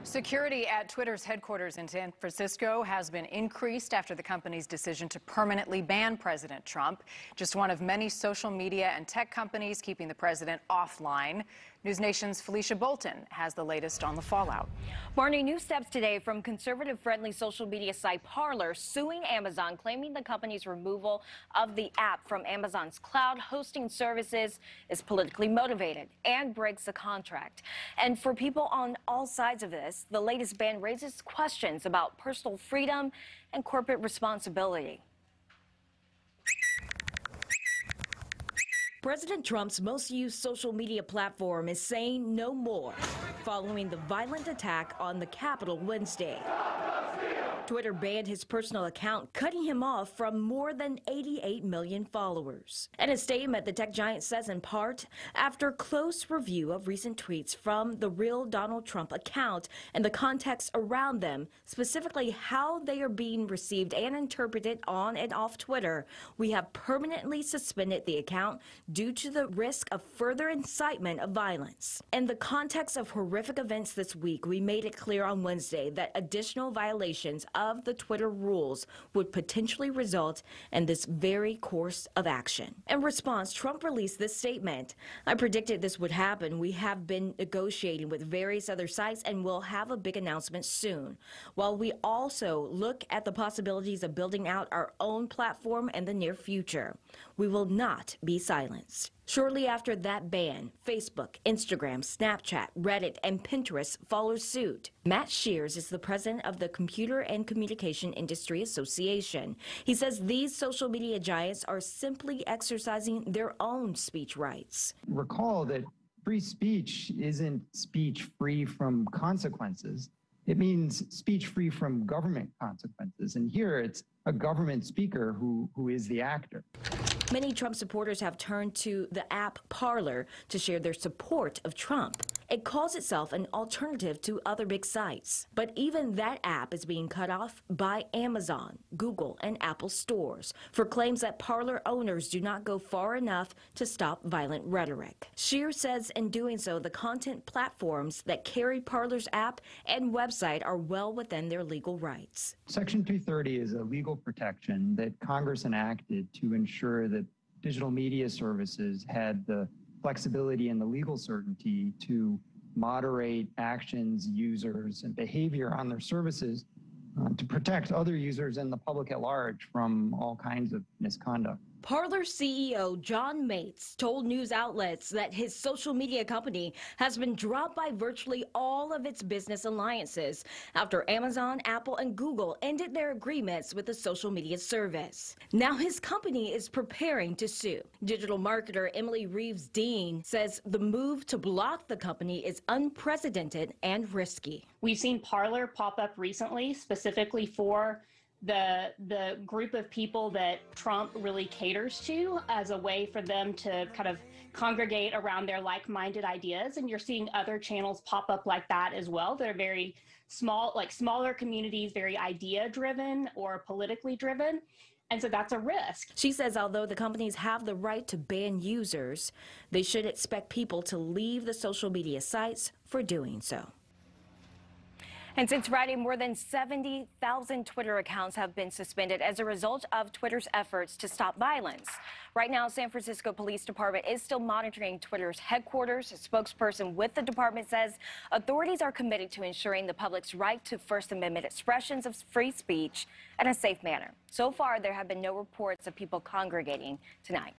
Security at Twitter's headquarters in San Francisco has been increased after the company's decision to permanently ban President Trump, just one of many social media and tech companies keeping the president offline. News Nation's Felicia Bolton has the latest on the fallout. Barney, new steps today from conservative-friendly social media site Parler suing Amazon, claiming the company's removal of the app from Amazon's cloud hosting services is politically motivated and breaks the contract. And for people on all sides of this, the latest ban raises questions about personal freedom and corporate responsibility. President Trump's most used social media platform is saying no more following the violent attack on the Capitol Wednesday. Twitter banned his personal account, cutting him off from more than 88 million followers. In a statement, the tech giant says in part, after close review of recent tweets from the real Donald Trump account and the context around them, specifically how they are being received and interpreted on and off Twitter, we have permanently suspended the account due to the risk of further incitement of violence. In the context of horrific events this week, we made it clear on Wednesday that additional violations of the Twitter rules would potentially result in this very course of action. In response, Trump released this statement. I predicted this would happen. We have been negotiating with various other sites and will have a big announcement soon, while we also look at the possibilities of building out our own platform in the near future. We will not be silenced. Shortly after that ban, Facebook, Instagram, Snapchat, Reddit, and Pinterest followed suit. Matt Shears is the president of the Computer and Communication Industry Association. He says these social media giants are simply exercising their own speech rights. Recall that free speech isn't speech free from consequences. It means speech free from government consequences. And here it's a government speaker who is the actor. Many Trump supporters have turned to the app Parler to share their support of Trump. It calls itself an alternative to other big sites. But even that app is being cut off by Amazon, Google, and Apple stores for claims that Parler owners do not go far enough to stop violent rhetoric. Shear says in doing so, the content platforms that carry Parler's app and website are well within their legal rights. Section 230 is a legal protection that Congress enacted to ensure that digital media services had the flexibility and the legal certainty to moderate actions, users, and behavior on their services to protect other users and the public at large from all kinds of misconduct. Parler CEO John Mates told news outlets that his social media company has been dropped by virtually all of its business alliances after Amazon, Apple, and Google ended their agreements with the social media service. Now his company is preparing to sue. Digital marketer Emily Reeves-Dean says the move to block the company is unprecedented and risky. We've seen Parler pop up recently, specifically for the group of people that Trump really caters to as a way for them to kind of congregate around their like-minded ideas. And you're seeing other channels pop up like that as well. They're very small, like smaller communities, very idea-driven or politically driven. And so that's a risk. She says although the companies have the right to ban users, they should expect people to leave the social media sites for doing so. And since Friday, more than 70,000 Twitter accounts have been suspended as a result of Twitter's efforts to stop violence. Right now, San Francisco Police Department is still monitoring Twitter's headquarters. A spokesperson with the department says authorities are committed to ensuring the public's right to First Amendment expressions of free speech in a safe manner. So far, there have been no reports of people congregating tonight.